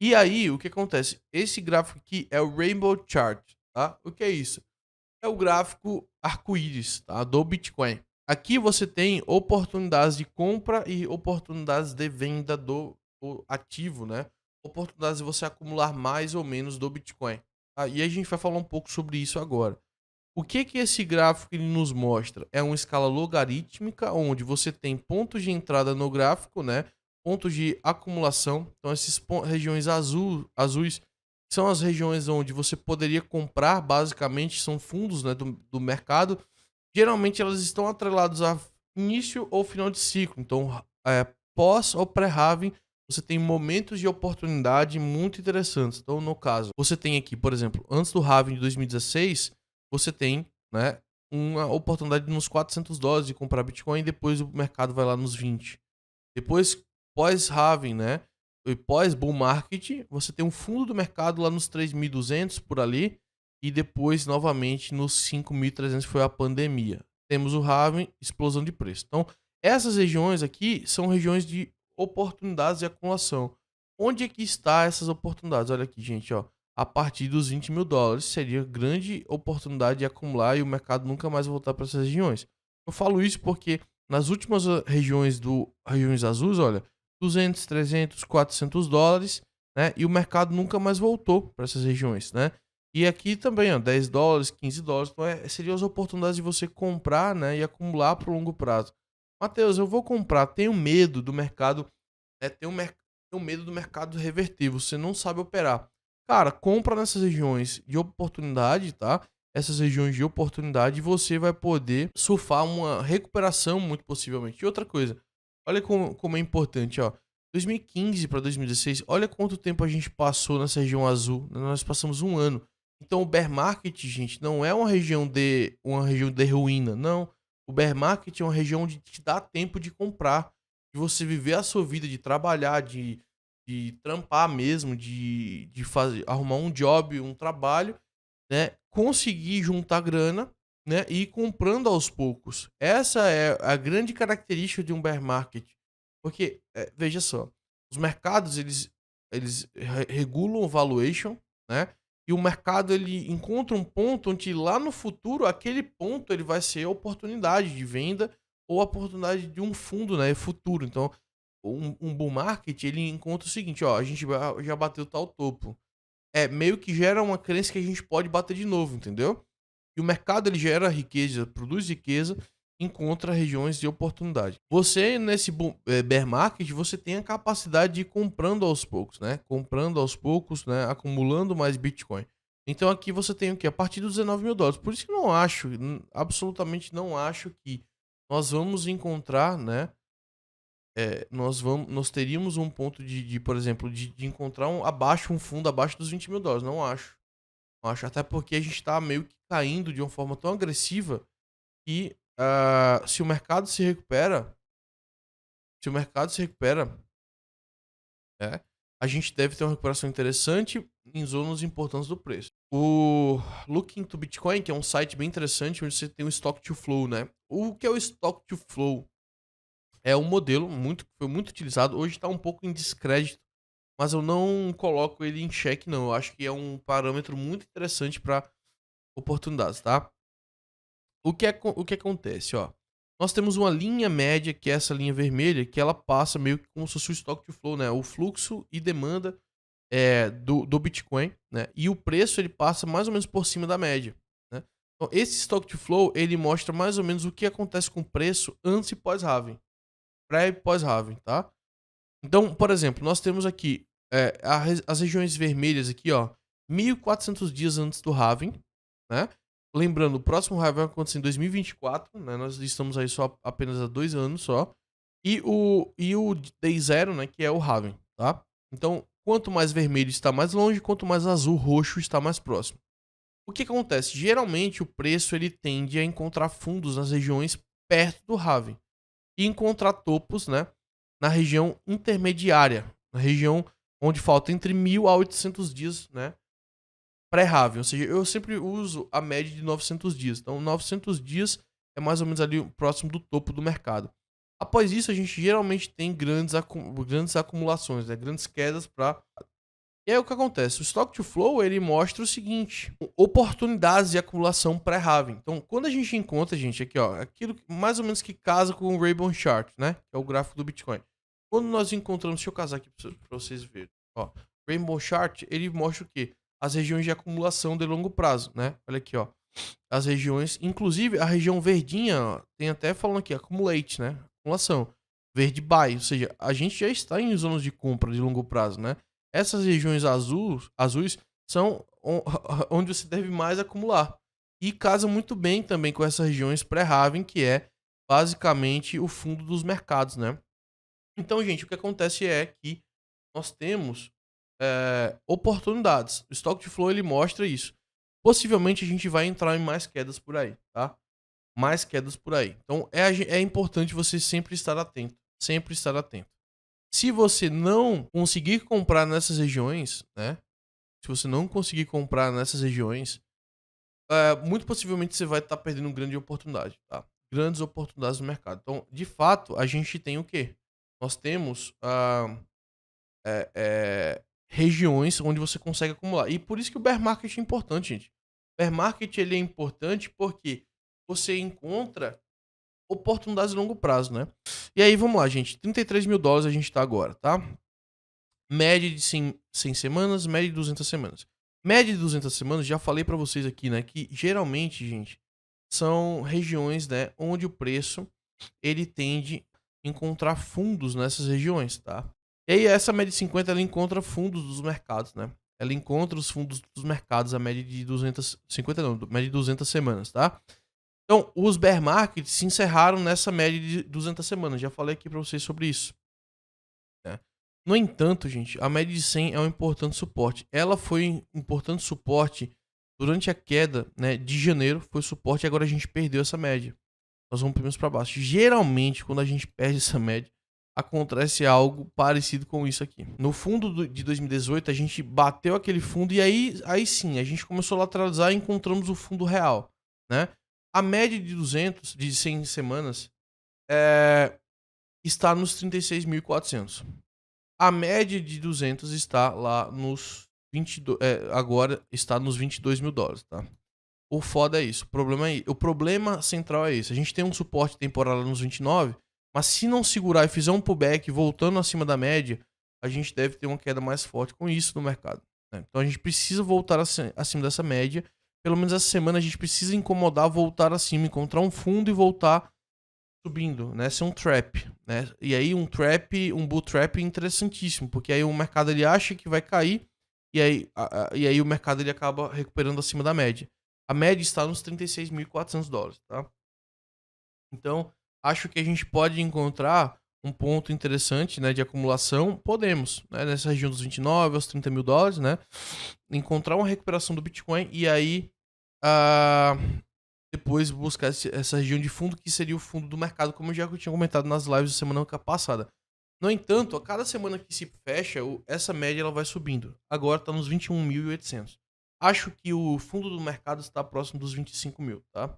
E aí, o que acontece? Esse gráfico aqui é o Rainbow Chart, tá? O que é isso? É o gráfico arco-íris, tá? Do Bitcoin. Aqui você tem oportunidades de compra e oportunidades de venda do ativo, né? Oportunidades de você acumular mais ou menos do Bitcoin. Tá? E a gente vai falar um pouco sobre isso agora. O que que esse gráfico ele nos mostra? É uma escala logarítmica, onde você tem pontos de entrada no gráfico, né? Pontos de acumulação. Então, essas regiões azuis são as regiões onde você poderia comprar, basicamente, são fundos, né, do mercado. Geralmente, elas estão atreladas a início ou final de ciclo. Então, pós ou pré-halving, você tem momentos de oportunidade muito interessantes. Então, no caso, você tem aqui, por exemplo, antes do halving de 2016 você tem, né, uma oportunidade nos US$ 400 de comprar Bitcoin e depois o mercado vai lá nos 20. Depois, pós-halving, né, e pós-bull market, você tem um fundo do mercado lá nos 3.200 por ali e depois novamente nos 5.300 foi a pandemia. Temos o halving, explosão de preço. Então, essas regiões aqui são regiões de oportunidades de acumulação. Onde é que está essas oportunidades? Olha aqui, gente, ó, a partir dos US$ 20.000 seria grande oportunidade de acumular e o mercado nunca mais voltar para essas regiões. Eu falo isso porque nas últimas regiões azuis, olha, 200, 300, US$ 400, né? E o mercado nunca mais voltou para essas regiões, né? E aqui também, ó, US$ 10, US$ 15, então seriam as oportunidades de você comprar, né, e acumular para o longo prazo. Matheus, eu vou comprar, tenho medo do mercado, tenho medo do mercado reverter, você não sabe operar. Cara, compra nessas regiões de oportunidade, tá? Essas regiões de oportunidade, você vai poder surfar uma recuperação, muito possivelmente. E outra coisa, olha como é importante, ó. 2015 para 2016, olha quanto tempo a gente passou nessa região azul. Nós passamos um ano. Então o bear market, gente, não é uma região de ruína, não. O bear market é uma região onde te dá tempo de comprar, de você viver a sua vida, de trabalhar, de trampar mesmo, de fazer, arrumar um job, um trabalho, né, conseguir juntar grana, né, e ir comprando aos poucos. Essa é a grande característica de um bear market. Porque, veja só, os mercados eles regulam o valuation, né, e o mercado ele encontra um ponto onde lá no futuro aquele ponto ele vai ser a oportunidade de venda ou a oportunidade de um fundo, né, futuro. Então, um bull market ele encontra o seguinte, ó, a gente já bateu tal topo, meio que gera uma crença que a gente pode bater de novo, entendeu? E o mercado ele gera riqueza, produz riqueza, encontra regiões de oportunidade. Você nesse bear market, você tem a capacidade de ir comprando aos poucos, né? Comprando aos poucos, né? Acumulando mais Bitcoin. Então aqui você tem o que? A partir dos US$ 19.000. Por isso que eu não acho, absolutamente não acho que nós vamos encontrar, né? Nós teríamos um ponto por exemplo, de encontrar um fundo abaixo dos US$ 20.000. Não acho. Não acho. Até porque a gente tá meio que caindo de uma forma tão agressiva que se o mercado se recupera, se o mercado se recupera, é, a gente deve ter uma recuperação interessante em zonas importantes do preço. O Looking to Bitcoin, que é um site bem interessante, onde você tem o Stock to Flow, né? O que é o Stock to Flow? É um modelo que foi muito utilizado. Hoje está um pouco em descrédito, mas eu não coloco ele em xeque, não. Eu acho que é um parâmetro muito interessante para oportunidades, tá? O que acontece, ó? Nós temos uma linha média, que é essa linha vermelha, que ela passa meio que como se fosse o stock to flow, né? O fluxo e demanda do Bitcoin, né? E o preço ele passa mais ou menos por cima da média, né? Então, esse stock to flow ele mostra mais ou menos o que acontece com o preço antes e pós-halving, pré e pós-halving, tá? Então, por exemplo, nós temos aqui as regiões vermelhas aqui, ó, 1.400 dias antes do halving, né? Lembrando, o próximo halving vai acontecer em 2024, né? Nós estamos aí só apenas há 2 anos só. E o day zero, né? Que é o halving, tá? Então, quanto mais vermelho está mais longe, quanto mais azul, roxo está mais próximo. O que acontece? Geralmente o preço ele tende a encontrar fundos nas regiões perto do halving e encontrar topos, né, na região intermediária, na região onde falta entre 1.000 a 800 dias, né, pré-halving. Ou seja, eu sempre uso a média de 900 dias. Então, 900 dias é mais ou menos ali próximo do topo do mercado. Após isso, a gente geralmente tem grandes acumulações, né, grandes quedas para E aí o que acontece? O Stock to Flow, ele mostra o seguinte, oportunidades de acumulação pré-halving. Então, quando a gente encontra, gente, aqui, ó, aquilo mais ou menos que casa com o Rainbow Chart, né? Que é o gráfico do Bitcoin. Quando nós encontramos, deixa eu casar aqui pra vocês verem. Ó, Rainbow Chart, ele mostra o quê? As regiões de acumulação de longo prazo, né? Olha aqui, ó. As regiões, inclusive a região verdinha, ó, tem até falando aqui, accumulate, né? Acumulação. Verde buy, ou seja, a gente já está em zonas de compra de longo prazo, né? Essas regiões azuis são onde você deve mais acumular. E casa muito bem também com essas regiões pré-halving, que é basicamente o fundo dos mercados, né? Então, gente, o que acontece é que nós temos oportunidades. O Stock to Flow ele mostra isso. Possivelmente a gente vai entrar em mais quedas por aí, tá? Mais quedas por aí. Então é importante você sempre estar atento. Sempre estar atento. Se você não conseguir comprar nessas regiões, né? Se você não conseguir comprar nessas regiões, muito possivelmente você vai estar perdendo uma grande oportunidade, tá? Grandes oportunidades no mercado. Então, de fato, a gente tem o quê? Nós temos regiões onde você consegue acumular. E por isso que o bear market é importante, gente. O bear market ele é importante porque você encontra oportunidades de longo prazo, né? E aí, vamos lá, gente. $33.000 a gente tá agora, tá? Média de 100 semanas, média de 200 semanas. Média de 200 semanas, já falei pra vocês aqui, né? Que geralmente, gente, são regiões, né? Onde o preço, ele tende a encontrar fundos nessas regiões, tá? E aí, essa média de 50, ela encontra fundos dos mercados, né? Ela encontra os fundos dos mercados, a média de 250 não, média de 200 semanas, tá? Então, os bear markets se encerraram nessa média de 200 semanas. Já falei aqui para vocês sobre isso, né? No entanto, gente, a média de 100 é um importante suporte. Ela foi um importante suporte durante a queda, né, de janeiro, foi suporte e agora a gente perdeu essa média. Nós vamos menos para baixo. Geralmente, quando a gente perde essa média, acontece algo parecido com isso aqui. No fundo de 2018, a gente bateu aquele fundo e aí sim, a gente começou a lateralizar e encontramos o fundo real, né? A média de 200, de 100 semanas, está nos 36.400. A média de 200 está lá nos 22, agora está nos $22.000, tá? O foda é isso. O problema central é esse. A gente tem um suporte temporal nos 29, mas se não segurar e fizer um pullback voltando acima da média, a gente deve ter uma queda mais forte com isso no mercado, né? Então a gente precisa voltar acima dessa média. Pelo menos essa semana a gente precisa incomodar, voltar acima, encontrar um fundo e voltar subindo, né? Ser um trap, né? E aí um bull trap interessantíssimo, porque aí o mercado ele acha que vai cair e aí o mercado ele acaba recuperando acima da média. A média está nos $36.400, tá? Então, acho que a gente pode encontrar um ponto interessante, né, de acumulação. Podemos, né, nessa região dos 29 aos $30.000, né? Encontrar uma recuperação do Bitcoin e aí depois buscar essa região de fundo, que seria o fundo do mercado, como eu já tinha comentado nas lives da semana passada. No entanto, a cada semana que se fecha, essa média ela vai subindo. Agora está nos 21.800. Acho que o fundo do mercado está próximo dos 25 mil, tá?